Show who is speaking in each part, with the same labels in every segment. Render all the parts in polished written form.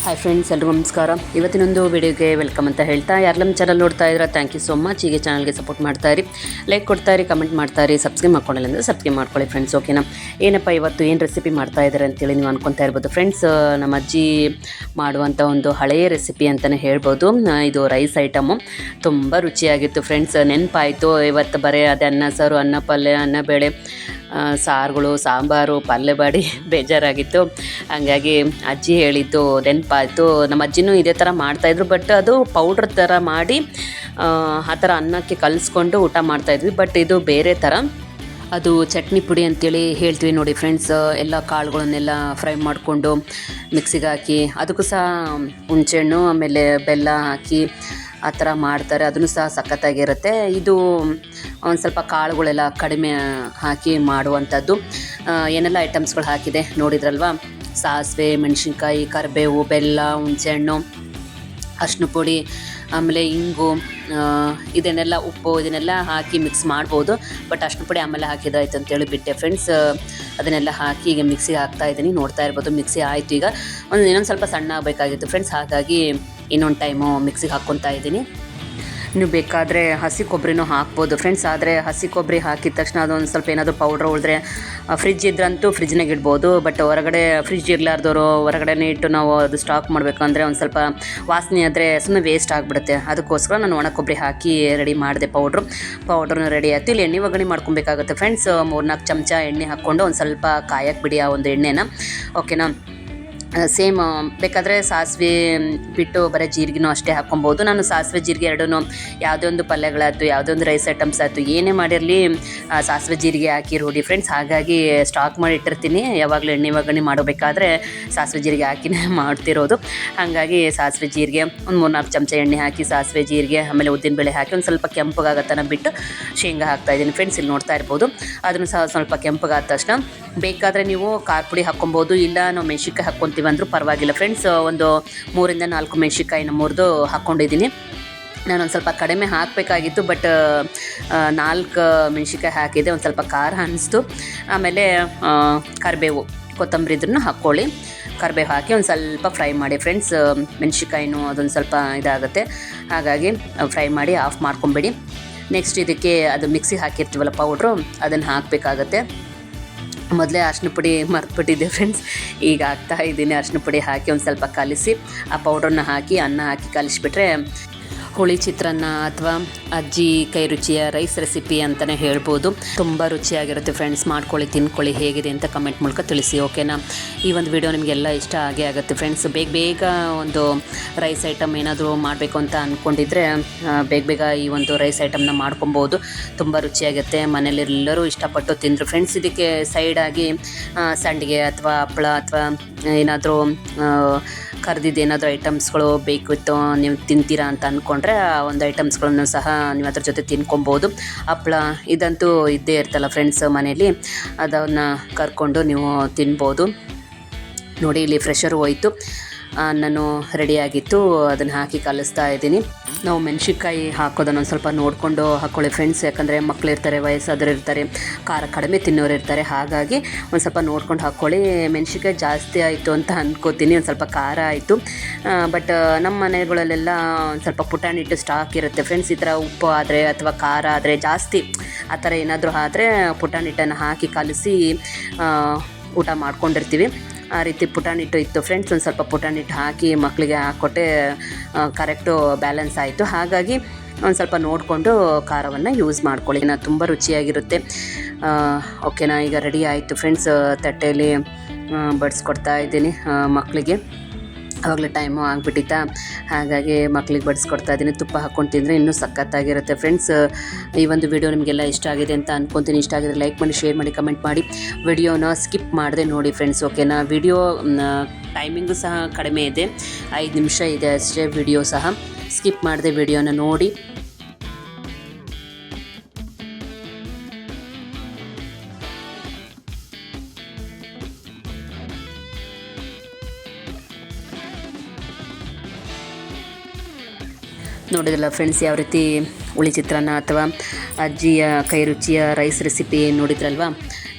Speaker 1: Hi friends, ಎಲ್ರಿಗೂ ನಮಸ್ಕಾರ. ಇವತ್ತಿನೊಂದು ವಿಡಿಯೋಗೆ ವೆಲ್ಕಮ್ ಅಂತ ಹೇಳ್ತಾ, ಯಾರು ನಮ್ಮ ಚಾನಲ್ ನೋಡ್ತಾ ಇದ್ರೆ ಥ್ಯಾಂಕ್ ಯು ಸೋ ಮಚ್. ಹೀಗೆ ಚಾನಲ್ಗೆ ಸಪೋರ್ಟ್ ಮಾಡ್ತಾಯಿರಿ, ಲೈಕ್ ಕೊಡ್ತಾಯಿರಿ, ಕಮೆಂಟ್ ಮಾಡ್ತಾಯಿರಿ, ಸಬ್ಸ್ಕ್ರೈಬ್ ಮಾಡ್ಕೊಳ್ಳಿಲ್ಲ ಅಂದರೆ ಸಬ್ಸ್ಕ್ರೈಬ್ ಮಾಡ್ಕೊಳ್ಳಿ ಫ್ರೆಂಡ್ಸ್. ಓಕೆನಾ? ಏನಪ್ಪ ಇವತ್ತು ಏನು ರೆಸಿಪಿ ಮಾಡ್ತಾ ಇದ್ದಾರೆ ಅಂತೇಳಿ ನೀವು ಅನ್ಕೊತಾ ಇರ್ಬೋದು ಫ್ರೆಂಡ್ಸ್. ನಮ್ಮ ಅಜ್ಜಿ ಮಾಡುವಂಥ ಒಂದು ಹಳೆಯ ರೆಸಿಪಿ ಅಂತಲೇ ಹೇಳ್ಬೋದು. ಇದು ರೈಸ್ ಐಟಮು ತುಂಬ ರುಚಿಯಾಗಿತ್ತು ಫ್ರೆಂಡ್ಸ್. ನೆನಪಾಯಿತು ಇವತ್ತು ಬರೀ ಅದೇ ಅನ್ನ ಸಾರು, ಅನ್ನ ಪಲ್ಯ, ಅನ್ನ ಬೇಳೆ, ಸಾರುಗಳು, ಸಾಂಬಾರು, ಪಲ್ಯ ಬಾಡಿ ಬೇಜಾರಾಗಿತ್ತು. ಹಾಗಾಗಿ ಅಜ್ಜಿ ಹೇಳಿದ್ದು ನೆನಪಾಯಿತು. ನಮ್ಮ ಅಜ್ಜಿನೂ ಇದೇ ಥರ ಮಾಡ್ತಾಯಿದ್ರು, ಬಟ್ ಅದು ಪೌಡ್ರ್ ಥರ ಮಾಡಿ ಆ ಥರ ಅನ್ನಕ್ಕೆ ಕಲಿಸ್ಕೊಂಡು ಊಟ ಮಾಡ್ತಾಯಿದ್ವಿ. ಬಟ್ ಇದು ಬೇರೆ ಥರ, ಅದು ಚಟ್ನಿ ಪುಡಿ ಅಂತೇಳಿ ಹೇಳ್ತೀವಿ ನೋಡಿ ಫ್ರೆಂಡ್ಸ್. ಎಲ್ಲ ಕಾಳುಗಳನ್ನೆಲ್ಲ ಫ್ರೈ ಮಾಡಿಕೊಂಡು ಮಿಕ್ಸಿಗೆ ಹಾಕಿ ಅದಕ್ಕೂ ಸಹ ಹುಣಸೆಹಣ್ಣು ಆಮೇಲೆ ಬೆಲ್ಲ ಹಾಕಿ ಆ ಥರ ಮಾಡ್ತಾರೆ. ಅದನ್ನು ಸಹ ಸಖತ್ತಾಗಿರುತ್ತೆ. ಇದು ಒಂದು ಸ್ವಲ್ಪ ಕಾಳುಗಳೆಲ್ಲ ಕಡಿಮೆ ಹಾಕಿ ಮಾಡುವಂಥದ್ದು. ಏನೆಲ್ಲ ಐಟಮ್ಸ್ಗಳು ಹಾಕಿದೆ ನೋಡಿದ್ರಲ್ವ? ಸಾಸಿವೆ, ಮೆಣಸಿನ್ಕಾಯಿ, ಕರಿಬೇವು, ಬೆಲ್ಲ, ಹುಣಸೆಹಣ್ಣು, ಅರಿಶಿನ ಪುಡಿ, ಆಮೇಲೆ ಇಂಗು, ಇದನ್ನೆಲ್ಲ ಉಪ್ಪು, ಇದನ್ನೆಲ್ಲ ಹಾಕಿ ಮಿಕ್ಸ್ ಮಾಡ್ಬೋದು. ಬಟ್ ಅರಿಶಿನ ಪುಡಿ ಆಮೇಲೆ ಹಾಕಿದಾಯ್ತು ಅಂತೇಳಿ ಬಿಟ್ಟೆ ಫ್ರೆಂಡ್ಸ್. ಅದನ್ನೆಲ್ಲ ಹಾಕಿ ಈಗ ಮಿಕ್ಸಿಗೆ ಹಾಕ್ತಾಯಿದ್ದೀನಿ, ನೋಡ್ತಾ ಇರ್ಬೋದು. ಮಿಕ್ಸಿ ಆಯಿತು. ಈಗ ಇನ್ನೊಂದು ಸ್ವಲ್ಪ ಸಣ್ಣ ಆಗಬೇಕಾಗಿತ್ತು ಫ್ರೆಂಡ್ಸ್, ಹಾಗಾಗಿ ಇನ್ನೊಂದು ಟೈಮು ಮಿಕ್ಸಿಗೆ ಹಾಕ್ಕೊತಾ ಇದ್ದೀನಿ. ನೀವು ಬೇಕಾದರೆ ಹಸಿ ಕೊಬ್ಬರಿನೂ ಹಾಕ್ಬೋದು ಫ್ರೆಂಡ್ಸ್. ಆದರೆ ಹಸಿ ಕೊಬ್ಬರಿ ಹಾಕಿದ ತಕ್ಷಣ ಅದೊಂದು ಸ್ವಲ್ಪ ಏನಾದರೂ ಪೌಡ್ರ್ ಉಳಿದ್ರೆ ಫ್ರಿಜ್ ಇದ್ರಂತೂ ಫ್ರಿಜ್ನಾಗ ಇಡ್ಬೋದು. ಬಟ್ ಹೊರಗಡೆ ಫ್ರಿಜ್ ಇರಲಾರ್ದವರು ಹೊರಗಡೆನೇ ಇಟ್ಟು ನಾವು ಅದು ಸ್ಟಾಕ್ ಮಾಡಬೇಕಂದ್ರೆ ಒಂದು ಸ್ವಲ್ಪ ವಾಸನೆ ಆದರೆ ಸುಮ್ಮನೆ ವೇಸ್ಟ್ ಆಗಿಬಿಡುತ್ತೆ. ಅದಕ್ಕೋಸ್ಕರ ನಾನು ಒಣ ಕೊಬ್ಬರಿ ಹಾಕಿ ರೆಡಿ ಮಾಡಿದೆ. ಪೌಡ್ರನ್ನ ರೆಡಿ ಆಯಿತು. ಇಲ್ಲಿ ಎಣ್ಣೆ ಒಗ್ಗರಣೆ ಮಾಡ್ಕೊಬೇಕಾಗುತ್ತೆ ಫ್ರೆಂಡ್ಸ್. 3-4 ಚಮಚ ಎಣ್ಣೆ ಹಾಕ್ಕೊಂಡು ಒಂದು ಸ್ವಲ್ಪ ಕಾಯಕ್ಕೆ ಬಿಡಿ ಆ ಒಂದು ಎಣ್ಣೆನ. ಓಕೆನಾ? ಸೇಮ್ ಬೇಕಾದರೆ ಸಾಸಿವೆ ಬಿಟ್ಟು ಬರೀ ಜೀರಿಗೆನೂ ಅಷ್ಟೇ ಹಾಕ್ಕೊಬೋದು. ನಾನು ಸಾಸಿವೆ ಜೀರಿಗೆ ಎರಡೂ ಯಾವುದೇ ಒಂದು ಪಲ್ಯಗಳಾಯ್ತು, ಯಾವುದೇ ಒಂದು ರೈಸ್ ಐಟಮ್ಸ್ ಆಯಿತು, ಏನೇ ಮಾಡಿರಲಿ ಸಾಸಿವೆ ಜೀರಿಗೆ ಹಾಕಿ ರೂಢಿ ಫ್ರೆಂಡ್ಸ್. ಹಾಗಾಗಿ ಸ್ಟಾಕ್ ಮಾಡಿ ಇಟ್ಟಿರ್ತೀನಿ. ಯಾವಾಗಲೂ ಎಣ್ಣೆ ಒಗ್ಗರಣೆ ಮಾಡಬೇಕಾದ್ರೆ ಸಾಸಿವೆ ಜೀರಿಗೆ ಹಾಕಿನೇ ಮಾಡ್ತಿರೋದು. ಹಾಗಾಗಿ ಸಾಸಿವೆ ಜೀರಿಗೆ ಒಂದು 3-4 ಚಮಚ ಎಣ್ಣೆ ಹಾಕಿ ಸಾಸಿವೆ ಜೀರಿಗೆ ಆಮೇಲೆ ಉದ್ದಿನಬೇಳೆ ಹಾಕಿ ಒಂದು ಸ್ವಲ್ಪ ಕೆಂಪಗಾಗತ್ತನ ಬಿಟ್ಟು ಶೇಂಗಾ ಹಾಕ್ತಾಯಿದ್ದೀನಿ ಫ್ರೆಂಡ್ಸ್. ಇಲ್ಲಿ ನೋಡ್ತಾ ಇರ್ಬೋದು. ಅದನ್ನು ಸಹ ಸ್ವಲ್ಪ ಕೆಂಪಗಾದ ತಕ್ಷಣ ಬೇಕಾದರೆ ನೀವು ಖಾರ ಪುಡಿ ಹಾಕ್ಕೊಬೋದು, ಇಲ್ಲ ನಾವು ಮೆಣಸಿನ್ಕಾಯಿ ಹಾಕ್ಕೊತೀವಿ ಅಂದರೂ ಪರವಾಗಿಲ್ಲ ಫ್ರೆಂಡ್ಸ್. ಒಂದು 3-4 ಮೆಣಸಿನ್ಕಾಯಿನ ಮುರಿದು ಹಾಕ್ಕೊಂಡಿದ್ದೀನಿ. ನಾನೊಂದು ಸ್ವಲ್ಪ ಕಡಿಮೆ ಹಾಕಬೇಕಾಗಿತ್ತು, ಬಟ್ 4 ಮೆಣಸಿನ್ಕಾಯಿ ಹಾಕಿದೆ. ಒಂದು ಸ್ವಲ್ಪ ಖಾರ ಅನಿಸ್ತು. ಆಮೇಲೆ ಕರಿಬೇವು, ಕೊತ್ತಂಬರಿ ಇದ್ರೂ ಹಾಕ್ಕೊಳ್ಳಿ. ಕರಿಬೇವು ಹಾಕಿ ಒಂದು ಸ್ವಲ್ಪ ಫ್ರೈ ಮಾಡಿ ಫ್ರೆಂಡ್ಸ್. ಮೆಣಸಿನ್ಕಾಯಿನೂ ಅದೊಂದು ಸ್ವಲ್ಪ ಇದಾಗುತ್ತೆ, ಹಾಗಾಗಿ ಫ್ರೈ ಮಾಡಿ ಆಫ್ ಮಾಡ್ಕೊಂಬಿಡಿ. ನೆಕ್ಸ್ಟ್ ಇದಕ್ಕೆ ಅದು ಮಿಕ್ಸಿಗೆ ಹಾಕಿರ್ತೀವಲ್ಲ ಪೌಡ್ರು, ಅದನ್ನು ಹಾಕಬೇಕಾಗತ್ತೆ. ಮೊದಲೇ ಅರಿಶಿನ ಪುಡಿ ಮರೆತುಬಿಟ್ಟಿದ್ದೆ ಫ್ರೆಂಡ್ಸ್. ಈಗ ಹಾಕ್ತಾಯಿದ್ದೀನಿ. ಅರಿಶಿನ ಪುಡಿ ಹಾಕಿ ಒಂದು ಸ್ವಲ್ಪ ಕಲಿಸಿ ಆ ಪೌಡ್ರನ್ನ ಹಾಕಿ ಅನ್ನ ಹಾಕಿ ಕಲಿಸ್ಬಿಟ್ರೆ ಹುಳಿ ಚಿತ್ರಾನ್ನ ಅಥವಾ ಅಜ್ಜಿ ಕೈ ರುಚಿಯ ರೈಸ್ ರೆಸಿಪಿ ಅಂತಲೇ ಹೇಳ್ಬೋದು. ತುಂಬ ರುಚಿಯಾಗಿರುತ್ತೆ ಫ್ರೆಂಡ್ಸ್. ಮಾಡ್ಕೊಳ್ಳಿ, ತಿನ್ಕೊಳ್ಳಿ, ಹೇಗಿದೆ ಅಂತ ಕಮೆಂಟ್ ಮೂಲಕ ತಿಳಿಸಿ. ಓಕೆನಾ? ಈ ಒಂದು ವಿಡಿಯೋ ನಿಮಗೆಲ್ಲ ಇಷ್ಟ ಆಗೇ ಆಗುತ್ತೆ ಫ್ರೆಂಡ್ಸ್. ಬೇಗ ಒಂದು ರೈಸ್ ಐಟಮ್ ಏನಾದರೂ ಮಾಡಬೇಕು ಅಂತ ಅಂದ್ಕೊಂಡಿದ್ರೆ ಬೇಗ ಈ ಒಂದು ರೈಸ್ ಐಟಮ್ನ ಮಾಡ್ಕೊಬೋದು. ತುಂಬ ರುಚಿಯಾಗುತ್ತೆ. ಮನೇಲೆಲ್ಲರೂ ಇಷ್ಟಪಟ್ಟು ತಿಂದರು ಫ್ರೆಂಡ್ಸ್. ಇದಕ್ಕೆ ಸೈಡಾಗಿ ಸಂಡಿಗೆ ಅಥವಾ ಹಪ್ಪಳ ಅಥವಾ ಏನಾದರೂ ಕರೆದಿದ್ದು ಏನಾದರೂ ಐಟಮ್ಸ್ಗಳು ಬೇಕಿತ್ತು, ನೀವು ತಿಂತೀರಾ ಅಂತ ಅಂದ್ಕೊಂಡ್ರೆ ಆ ಒಂದು ಐಟಮ್ಸ್ಗಳನ್ನು ಸಹ ನೀವು ಅದ್ರ ಜೊತೆ ತಿನ್ಕೊಬೋದು. ಹಪ್ಪಳ ಇದಂತೂ ಇದ್ದೇ ಇರ್ತಲ್ಲ ಫ್ರೆಂಡ್ಸ್ ಮನೇಲಿ, ಅದನ್ನು ಕರ್ಕೊಂಡು ನೀವು ತಿನ್ಬೋದು. ನೋಡಿ, ಇಲ್ಲಿ ಫ್ರೆಶರು ಹೋಯಿತು, ನಾನು ರೆಡಿಯಾಗಿತ್ತು. ಅದನ್ನು ಹಾಕಿ ಕಲಿಸ್ತಾ ಇದ್ದೀನಿ. ನಾವು ಮೆಣಸಿನ್ಕಾಯಿ ಹಾಕೋದನ್ನು ಒಂದು ಸ್ವಲ್ಪ ನೋಡಿಕೊಂಡು ಹಾಕ್ಕೊಳ್ಳಿ ಫ್ರೆಂಡ್ಸ್. ಯಾಕಂದರೆ ಮಕ್ಕಳಿರ್ತಾರೆ, ವಯಸ್ಸಾದರು ಇರ್ತಾರೆ, ಖಾರ ಕಡಿಮೆ ತಿನ್ನೋರು ಇರ್ತಾರೆ. ಹಾಗಾಗಿ ಒಂದು ಸ್ವಲ್ಪ ನೋಡ್ಕೊಂಡು ಹಾಕ್ಕೊಳ್ಳಿ. ಮೆಣಸಿನ್ಕಾಯಿ ಜಾಸ್ತಿ ಆಯಿತು ಅಂತ ಅಂದ್ಕೋತೀನಿ, ಒಂದು ಸ್ವಲ್ಪ ಖಾರ ಆಯಿತು. ಬಟ್ ನಮ್ಮ ಮನೆಗಳಲ್ಲೆಲ್ಲ ಒಂದು ಸ್ವಲ್ಪ ಪುಟಾಣಿಟ್ಟು ಸ್ಟಾಕ್ ಇರುತ್ತೆ ಫ್ರೆಂಡ್ಸ್. ಈ ಥರ ಉಪ್ಪು ಆದರೆ ಅಥವಾ ಖಾರ ಆದರೆ ಜಾಸ್ತಿ ಆ ಥರ ಏನಾದರೂ ಆದರೆ ಪುಟಾಣಿಟ್ಟನ್ನು ಹಾಕಿ ಕಲಿಸಿ ಊಟ ಮಾಡ್ಕೊಂಡಿರ್ತೀವಿ. ಆ ರೀತಿ ಪುಟಾಣಿಟ್ಟು ಇತ್ತು ಫ್ರೆಂಡ್ಸ್. ಒಂದು ಸ್ವಲ್ಪ ಪುಟಾಣಿಟ್ಟು ಹಾಕಿ ಮಕ್ಕಳಿಗೆ ಹಾಕ್ಕೊಟ್ಟೆ ಕರೆಕ್ಟು ಬ್ಯಾಲೆನ್ಸ್ ಆಯಿತು. ಹಾಗಾಗಿ ಒಂದು ಸ್ವಲ್ಪ ನೋಡಿಕೊಂಡು ಖಾರವನ್ನು ಯೂಸ್ ಮಾಡ್ಕೊಳ್ಳಿ. ತುಂಬ ರುಚಿಯಾಗಿರುತ್ತೆ. ಓಕೆನಾ? ಈಗ ರೆಡಿ ಆಯಿತು ಫ್ರೆಂಡ್ಸ್. ತಟ್ಟೆಯಲ್ಲಿ ಬಡಿಸ್ಕೊಡ್ತಾ ಇದ್ದೀನಿ ಮಕ್ಕಳಿಗೆ. ಆವಾಗಲೇ ಟೈಮು ಆಗಿಬಿಟ್ಟಿತ್ತಾ, ಹಾಗಾಗಿ ಮಕ್ಳಿಗೆ ಬಡಿಸ್ಕೊಡ್ತಾ ಇದ್ದೀನಿ. ತುಪ್ಪ ಹಾಕ್ಕೊಂಡು ತಿಂದರೆ ಇನ್ನೂ ಸಖತ್ತಾಗಿರುತ್ತೆ ಫ್ರೆಂಡ್ಸ್. ಈ ಒಂದು ವಿಡಿಯೋ ನಿಮಗೆಲ್ಲ ಇಷ್ಟ ಆಗಿದೆ ಅಂತ ಅಂದ್ಕೊತೀನಿ. ಇಷ್ಟ ಆಗಿದ್ರೆ ಲೈಕ್ ಮಾಡಿ, ಶೇರ್ ಮಾಡಿ, ಕಮೆಂಟ್ ಮಾಡಿ. ವಿಡಿಯೋನ ಸ್ಕಿಪ್ ಮಾಡದೆ ನೋಡಿ ಫ್ರೆಂಡ್ಸ್. ಓಕೆನಾ? ವಿಡಿಯೋ ಟೈಮಿಂಗು ಸಹ ಕಡಿಮೆ ಇದೆ, 5 ನಿಮಿಷ ಇದೆ ಅಷ್ಟೇ. ವಿಡಿಯೋ ಸಹ ಸ್ಕಿಪ್ ಮಾಡದೆ ವಿಡಿಯೋನ ನೋಡಿ. ನೋಡಿದ್ರಲ್ಲ ಫ್ರೆಂಡ್ಸ್, ಯಾವ ರೀತಿ ಹುಳಿ ಚಿತ್ರಾನ್ನ ಅಥವಾ ಅಜ್ಜಿಯ ಕೈ ರುಚಿಯ ರೈಸ್ ರೆಸಿಪಿ ನೋಡಿದ್ರಲ್ವ.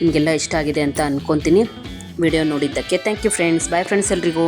Speaker 1: ನಿಮಗೆಲ್ಲ ಇಷ್ಟ ಆಗಿದೆ ಅಂತ ಅಂದ್ಕೊತೀನಿ. ವಿಡಿಯೋ ನೋಡಿದ್ದಕ್ಕೆ thank you friends. Bye friends ಎಲ್ರಿಗೂ.